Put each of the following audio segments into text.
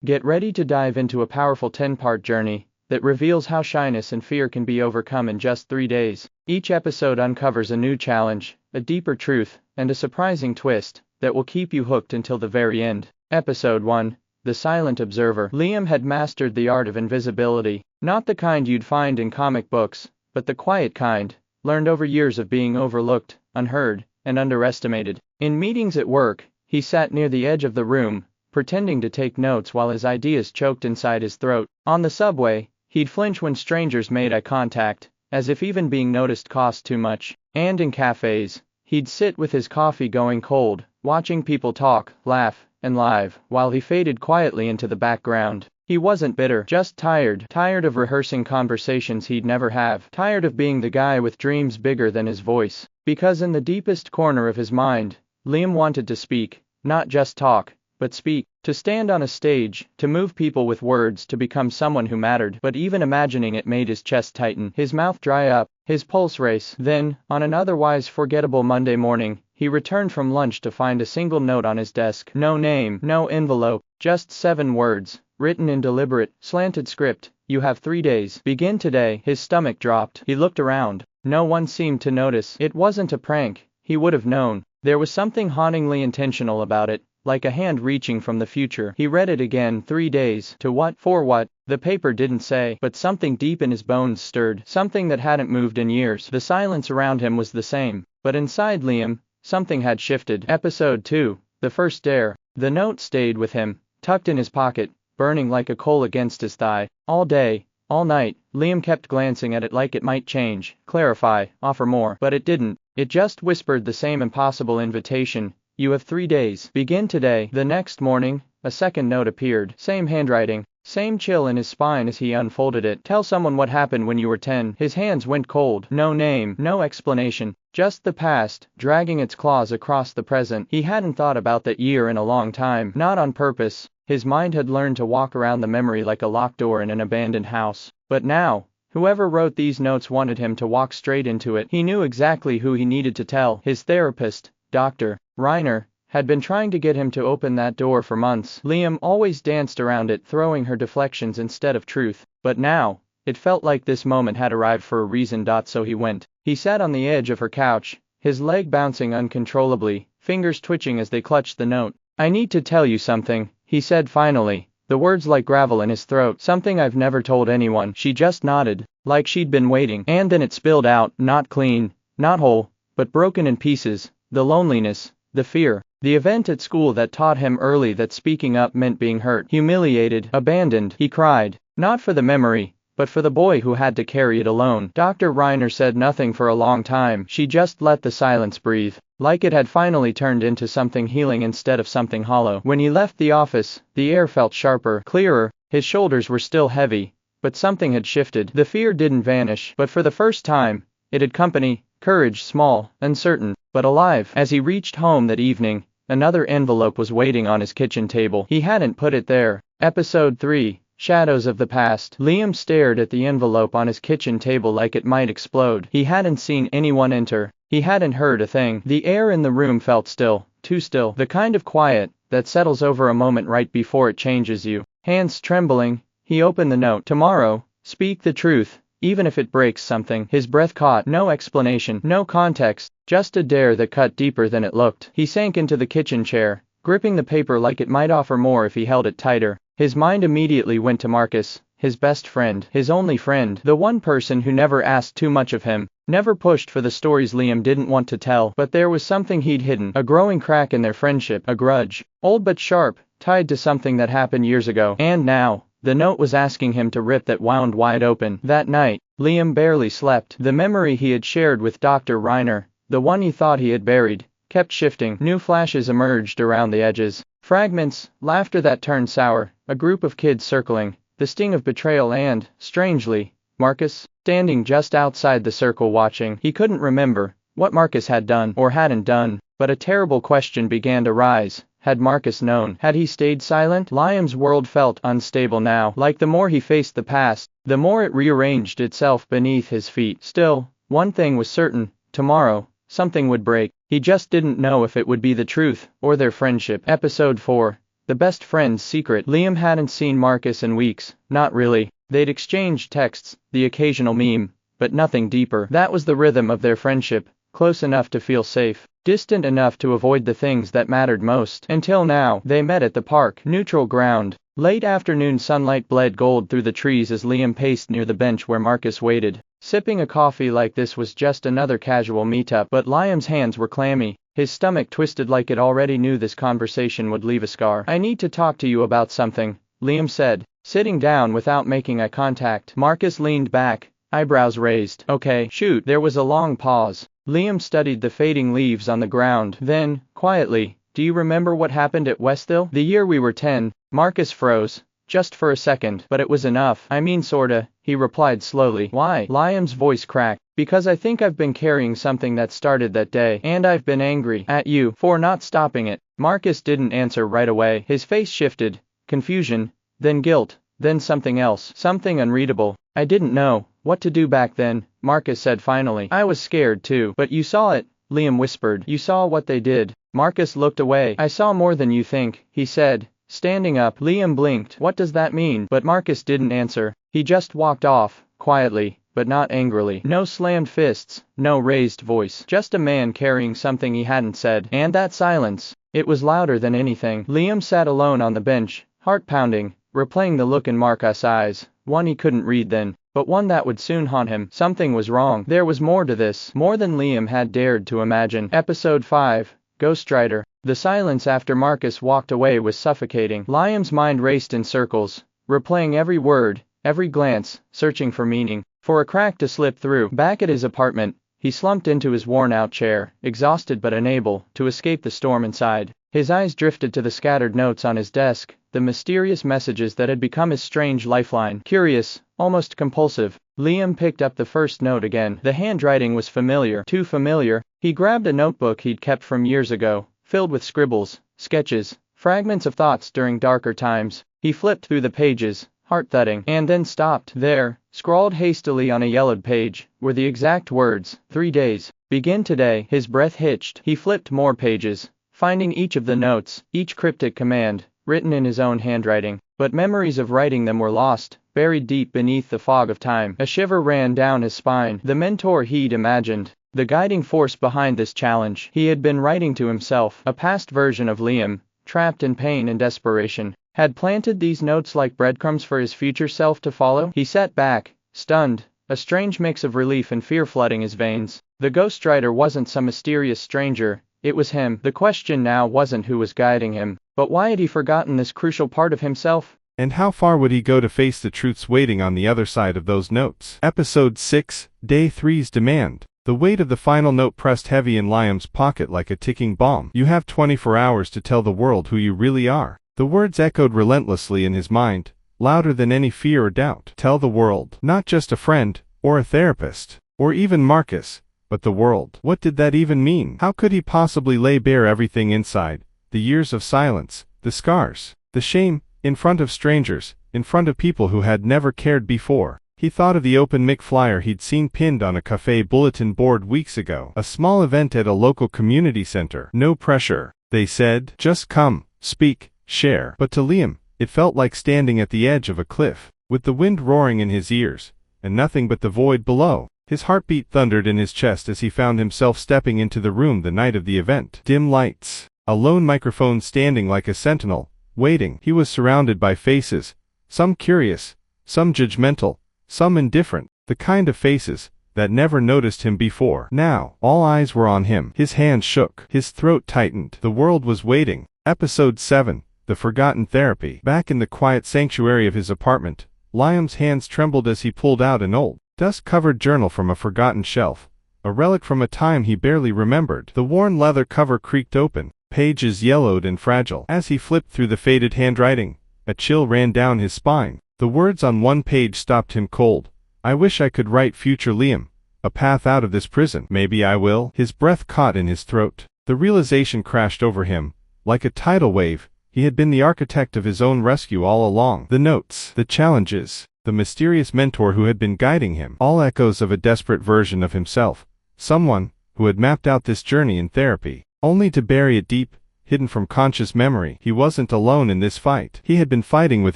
Get ready to dive into a powerful 10-part journey that reveals how shyness and fear can be overcome in just 3 days. Each episode uncovers a new challenge, a deeper truth, and a surprising twist that will keep you hooked until the very end. Episode 1: The Silent Observer. Liam had mastered the art of invisibility, not the kind you'd find in comic books, but the quiet kind, learned over years of being overlooked, unheard, and underestimated. In meetings at work, he sat near the edge of the room, pretending to take notes while his ideas choked inside his throat. On the subway, he'd flinch when strangers made eye contact, as if even being noticed cost too much. And in cafes, he'd sit with his coffee going cold, watching people talk, laugh, and live, while he faded quietly into the background. He wasn't bitter, just tired of rehearsing conversations he'd never have, tired of being the guy with dreams bigger than his voice. Because in the deepest corner of his mind, Liam wanted to speak, not just talk, but speak, to stand on a stage, to move people with words, to become someone who mattered. But even imagining it made his chest tighten, his mouth dry up, his pulse race. Then, on an otherwise forgettable Monday morning, he returned from lunch to find a single note on his desk. No name, no envelope, just 7 words, written in deliberate, slanted script. You have 3 days. Begin today. His stomach dropped. He looked around. No one seemed to notice. It wasn't a prank. He would have known. There was something hauntingly intentional about it, like a hand reaching from the future. He read it again. 3 days. To what? For what? The paper didn't say, but something deep in his bones stirred, something that hadn't moved in years. The silence around him was the same, but inside Liam, something had shifted. Episode 2: The First Dare. The note stayed with him, tucked in his pocket, burning like a coal against his thigh. All day, all night, Liam kept glancing at it like it might change, clarify, offer more. But it didn't. It just whispered the same impossible invitation. You have 3 days. Begin today. The next morning, a second note appeared. Same handwriting, same chill in his spine as he unfolded it. Tell someone what happened when you were 10. His hands went cold. No name, no explanation, just the past, dragging its claws across the present. He hadn't thought about that year in a long time, not on purpose. His mind had learned to walk around the memory like a locked door in an abandoned house. But now, whoever wrote these notes wanted him to walk straight into it. He knew exactly who he needed to tell. His therapist, Dr. Reiner, had been trying to get him to open that door for months. Liam always danced around it, throwing her deflections instead of truth. But now, it felt like this moment had arrived for a reason. So he went. He sat on the edge of her couch, his leg bouncing uncontrollably, fingers twitching as they clutched the note. I need to tell you something, he said finally, the words like gravel in his throat. Something I've never told anyone. She just nodded, like she'd been waiting. And then it spilled out, not clean, not whole, but broken in pieces. The loneliness, the fear, the event at school that taught him early that speaking up meant being hurt, humiliated, abandoned. He cried, not for the memory, but for the boy who had to carry it alone. Dr. Reiner said nothing for a long time. She just let the silence breathe, like it had finally turned into something healing instead of something hollow. When he left the office, the air felt sharper, clearer. His shoulders were still heavy, but something had shifted. The fear didn't vanish, but for the first time, it had company. Courage, small, uncertain, but alive. As he reached home that evening, another envelope was waiting on his kitchen table. He hadn't put it there. Episode 3: Shadows of the Past. Liam stared at the envelope on his kitchen table like it might explode. He hadn't seen anyone enter. He hadn't heard a thing. The air in the room felt still, too still. The kind of quiet that settles over a moment right before it changes you. Hands trembling, he opened the note. Tomorrow, speak the truth, even if it breaks something. His breath caught. No explanation, no context, just a dare that cut deeper than it looked. He sank into the kitchen chair, gripping the paper like it might offer more if he held it tighter. His mind immediately went to Marcus, his best friend, his only friend, the one person who never asked too much of him, never pushed for the stories Liam didn't want to tell. But there was something he'd hidden, a growing crack in their friendship, a grudge, old but sharp, tied to something that happened years ago. And now, the note was asking him to rip that wound wide open. That night, Liam barely slept. The memory he had shared with Dr. Reiner, the one he thought he had buried, kept shifting. New flashes emerged around the edges. Fragments, laughter that turned sour, a group of kids circling, the sting of betrayal and, strangely, Marcus, standing just outside the circle watching. He couldn't remember what Marcus had done or hadn't done, but a terrible question began to rise. Had Marcus known? Had he stayed silent? Liam's world felt unstable now, like the more he faced the past, the more it rearranged itself beneath his feet. Still, one thing was certain, tomorrow, something would break. He just didn't know if it would be the truth, or their friendship. Episode 4: The best friend's secret. Liam hadn't seen Marcus in weeks, not really. They'd exchanged texts, the occasional meme, but nothing deeper. That was the rhythm of their friendship, close enough to feel safe, distant enough to avoid the things that mattered most. Until now, they met at the park, neutral ground. Late afternoon sunlight bled gold through the trees as Liam paced near the bench where Marcus waited. Sipping a coffee like this was just another casual meetup, but Liam's hands were clammy. His stomach twisted like it already knew this conversation would leave a scar. "I need to talk to you about something," Liam said, sitting down without making eye contact. Marcus leaned back, eyebrows raised. "Okay, shoot." There was a long pause. Liam studied the fading leaves on the ground. Then, quietly, "Do you remember what happened at Westville? The year we were 10, Marcus froze, just for a second, but it was enough. "I mean sorta," he replied slowly. "Why?" Liam's voice cracked. "Because I think I've been carrying something that started that day, and I've been angry at you for not stopping it." Marcus didn't answer right away. His face shifted, confusion, then guilt, then something else, something unreadable. "I didn't know what to do back then," Marcus said finally. "I was scared too." "But you saw it," Liam whispered. "You saw what they did." Marcus looked away. "I saw more than you think," he said, standing up. Liam blinked. "What does that mean?" But Marcus didn't answer. He just walked off, quietly, but not angrily. No slammed fists, no raised voice. Just a man carrying something he hadn't said. And that silence, it was louder than anything. Liam sat alone on the bench, heart pounding, replaying the look in Marcus' eyes, one he couldn't read then, but one that would soon haunt him. Something was wrong. There was more to this, more than Liam had dared to imagine. Episode 5, Ghostwriter. The silence after Marcus walked away was suffocating. Liam's mind raced in circles, replaying every word, every glance, searching for meaning, for a crack to slip through. Back at his apartment, he slumped into his worn-out chair, exhausted but unable to escape the storm inside. His eyes drifted to the scattered notes on his desk, the mysterious messages that had become his strange lifeline. Curious, almost compulsive, Liam picked up the first note again. The handwriting was familiar, too familiar. He grabbed a notebook he'd kept from years ago, filled with scribbles, sketches, fragments of thoughts during darker times. He flipped through the pages, heart thudding, and then stopped. There, scrawled hastily on a yellowed page, were the exact words: 3 days. Begin today. His breath hitched. He flipped more pages, finding each of the notes, each cryptic command, written in his own handwriting. But memories of writing them were lost, buried deep beneath the fog of time. A shiver ran down his spine. The mentor he'd imagined, the guiding force behind this challenge. He had been writing to himself, a past version of Liam, trapped in pain and desperation, had planted these notes like breadcrumbs for his future self to follow. He sat back, stunned, a strange mix of relief and fear flooding his veins. The ghostwriter wasn't some mysterious stranger, it was him. The question now wasn't who was guiding him, but why had he forgotten this crucial part of himself? And how far would he go to face the truths waiting on the other side of those notes? Episode 6, Day 3's Demand. The weight of the final note pressed heavy in Liam's pocket like a ticking bomb. "You have 24 hours to tell the world who you really are." The words echoed relentlessly in his mind, louder than any fear or doubt. Tell the world. Not just a friend, or a therapist, or even Marcus, but the world. What did that even mean? How could he possibly lay bare everything inside? The years of silence, the scars, the shame, in front of strangers, in front of people who had never cared before. He thought of the open mic flyer he'd seen pinned on a cafe bulletin board weeks ago. A small event at a local community center. No pressure, they said. Just come, speak, share. But to Liam, it felt like standing at the edge of a cliff, with the wind roaring in his ears, and nothing but the void below. His heartbeat thundered in his chest as he found himself stepping into the room the night of the event. Dim lights, a lone microphone standing like a sentinel, waiting. He was surrounded by faces, some curious, some judgmental, some indifferent, the kind of faces that never noticed him before. Now, all eyes were on him. His hands shook, his throat tightened. The world was waiting. Episode 7, The Forgotten Therapy. Back in the quiet sanctuary of his apartment, Liam's hands trembled as he pulled out an old, dust-covered journal from a forgotten shelf, a relic from a time he barely remembered. The worn leather cover creaked open, pages yellowed and fragile. As he flipped through the faded handwriting, a chill ran down his spine. The words on one page stopped him cold. "I wish I could write future Liam, a path out of this prison. Maybe I will." His breath caught in his throat. The realization crashed over him, like a tidal wave. He had been the architect of his own rescue all along. The notes, the challenges, the mysterious mentor who had been guiding him, all echoes of a desperate version of himself, someone who had mapped out this journey in therapy, only to bury it deep, hidden from conscious memory. He wasn't alone in this fight. He had been fighting with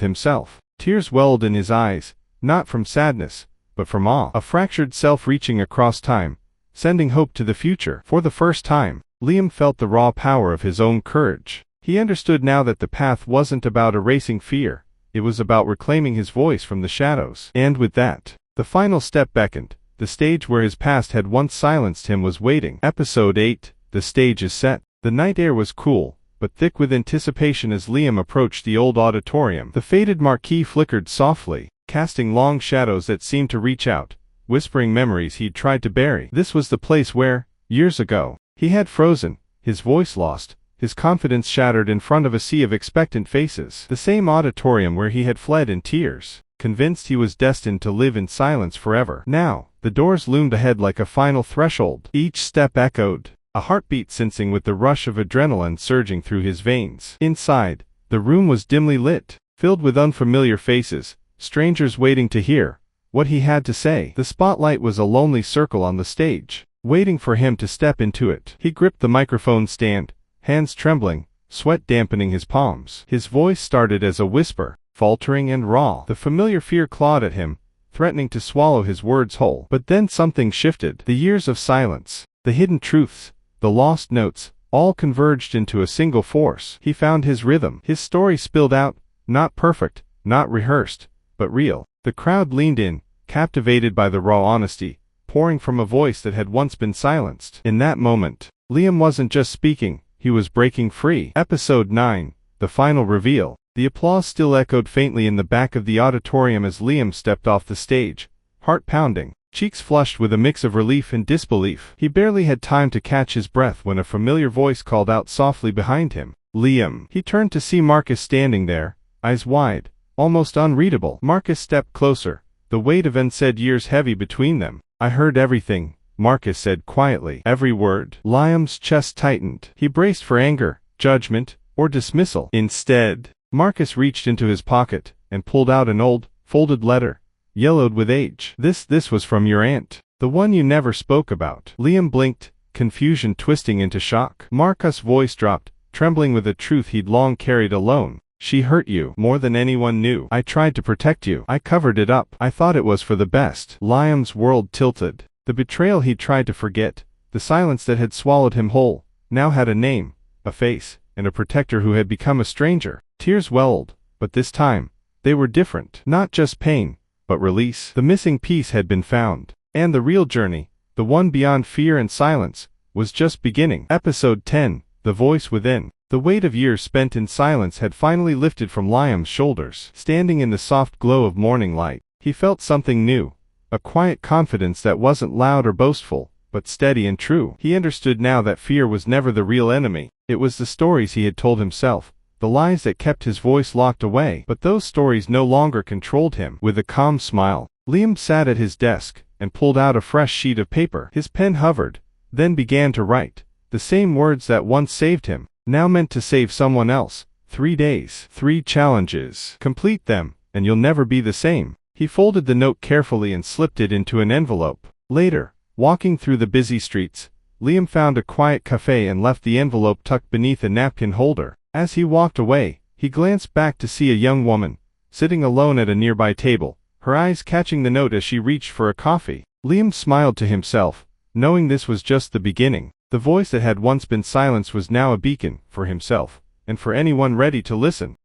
himself. Tears welled in his eyes, not from sadness, but from awe. A fractured self reaching across time, sending hope to the future. For the first time, Liam felt the raw power of his own courage. He understood now that the path wasn't about erasing fear, it was about reclaiming his voice from the shadows. And with that, the final step beckoned. The stage where his past had once silenced him was waiting. Episode 8, the stage is set. The night air was cool, but thick with anticipation as Liam approached the old auditorium. The faded marquee flickered softly, casting long shadows that seemed to reach out, whispering memories he'd tried to bury. This was the place where, years ago, he had frozen, his voice lost, his confidence shattered in front of a sea of expectant faces. The same auditorium where he had fled in tears, convinced he was destined to live in silence forever. Now, the doors loomed ahead like a final threshold. Each step echoed, a heartbeat sensing with the rush of adrenaline surging through his veins. Inside, the room was dimly lit, filled with unfamiliar faces, strangers waiting to hear what he had to say. The spotlight was a lonely circle on the stage, waiting for him to step into it. He gripped the microphone stand, hands trembling, sweat dampening his palms. His voice started as a whisper, faltering and raw. The familiar fear clawed at him, threatening to swallow his words whole. But then something shifted. The years of silence, the hidden truths, the lost notes, all converged into a single force. He found his rhythm. His story spilled out, not perfect, not rehearsed, but real. The crowd leaned in, captivated by the raw honesty, pouring from a voice that had once been silenced. In that moment, Liam wasn't just speaking, he was breaking free. Episode 9, the final reveal. The applause still echoed faintly in the back of the auditorium as Liam stepped off the stage, heart pounding, cheeks flushed with a mix of relief and disbelief. He barely had time to catch his breath when a familiar voice called out softly behind him, "Liam." He turned to see Marcus standing there, eyes wide, almost unreadable. Marcus stepped closer, the weight of unsaid years heavy between them. "I heard everything," Marcus said quietly. "Every word." Liam's chest tightened. He braced for anger, judgment, or dismissal. Instead, Marcus reached into his pocket and pulled out an old, folded letter, yellowed with age. This was from your aunt. The one you never spoke about." Liam blinked, confusion twisting into shock. Marcus' voice dropped, trembling with a truth he'd long carried alone. "She hurt you more than anyone knew. I tried to protect you. I covered it up. I thought it was for the best." Liam's world tilted. The betrayal he'd tried to forget, the silence that had swallowed him whole, now had a name, a face, and a protector who had become a stranger. Tears welled, but this time, they were different. Not just pain, but release. The missing piece had been found, and the real journey, the one beyond fear and silence, was just beginning. Episode 10, the voice within. The weight of years spent in silence had finally lifted from Liam's shoulders. Standing in the soft glow of morning light, he felt something new, a quiet confidence that wasn't loud or boastful, but steady and true. He understood now that fear was never the real enemy. It was the stories he had told himself, the lies that kept his voice locked away. But those stories no longer controlled him. With a calm smile, Liam sat at his desk and pulled out a fresh sheet of paper. His pen hovered, then began to write. The same words that once saved him, now meant to save someone else. 3 days, 3 challenges. Complete them, and you'll never be the same. He folded the note carefully and slipped it into an envelope. Later, walking through the busy streets, Liam found a quiet cafe and left the envelope tucked beneath a napkin holder. As he walked away, he glanced back to see a young woman, sitting alone at a nearby table, her eyes catching the note as she reached for a coffee. Liam smiled to himself, knowing this was just the beginning. The voice that had once been silenced was now a beacon, for himself, and for anyone ready to listen.